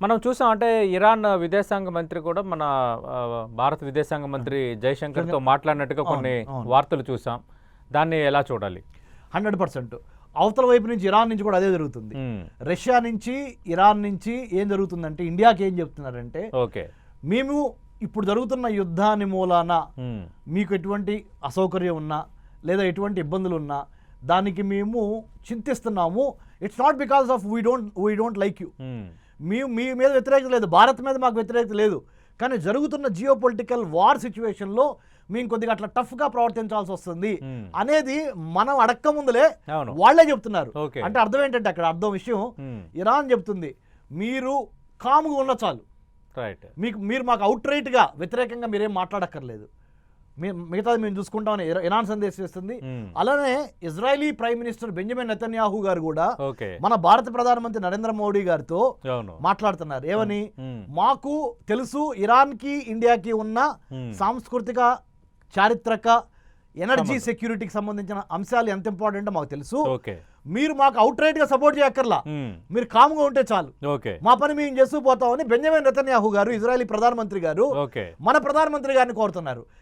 మనం చూసాం అంటే ఇరాన్ విదేశాంగ మంత్రి కూడా మన భారత విదేశాంగ మంత్రి జైశంకర్తో మాట్లాడినట్టుగా కొన్ని వార్తలు చూసాం. దాన్ని ఎలా చూడాలి? 100% అవతల వైపు నుంచి ఇరాన్ నుంచి కూడా అదే జరుగుతుంది. రష్యా నుంచి ఇరాన్ నుంచి ఏం జరుగుతుందంటే ఇండియాకి ఏం చెప్తున్నారంటే ఓకే మేము ఇప్పుడు జరుగుతున్న యుద్ధాన్ని మూలాన మీకు ఎటువంటి అసౌకర్యం ఉన్నా లేదా ఎటువంటి ఇబ్బందులు ఉన్నా దానికి మేము చింతిస్తున్నాము. It's not because of we don't like you. మీ మీద వ్యతిరేకత లేదు, భారత్ మీద మాకు వ్యతిరేకత లేదు, కానీ జరుగుతున్న జియో పొలిటికల్ వార్ సిచ్యువేషన్లో మేము కొద్దిగా అట్లా టఫ్గా ప్రవర్తించాల్సి వస్తుంది అనేది మనం అడక్క ముందులే వాళ్లే చెప్తున్నారు. అంటే అర్థం ఏంటంటే అక్కడ అర్థం విషయం ఇరాన్ చెప్తుంది మీరు కామ్గా ఉన్న చాలు, మీరు మాకు అవుట్ రైట్గా వ్యతిరేకంగా మీరేం మాట్లాడక్కర్లేదు, మిగతాది మేము చూసుకుంటామని ఇరాన్ సందేశం ఇస్తుంది. అలానే Israeli prime minister Benjamin Netanyahu గారు కూడా మన భారత ప్రధానమంత్రి నరేంద్ర మోడీ గారితో మాట్లాడుతున్నారు. ఏమని? మాకు తెలుసు ఇరాన్ కి ఇండియాకి ఉన్న సాంస్కృతిక చారిత్రక ఎనర్జీ సెక్యూరిటీకి సంబంధించిన అంశాలు ఎంత ఇంపార్టెంట్ మాకు తెలుసు, మీరు మాకు అవుట్ రైట్ గా సపోర్ట్ చేయక్కర్లా, మీరు కామ్గా ఉంటే చాలు, మా పని మేము చేస్తూ పోతామని బెంజమిన్ నెతన్యాహు గారు ఇజ్రాయలీ ప్రధానమంత్రి గారు మన ప్రధానమంత్రి గారిని కోరుతున్నారు.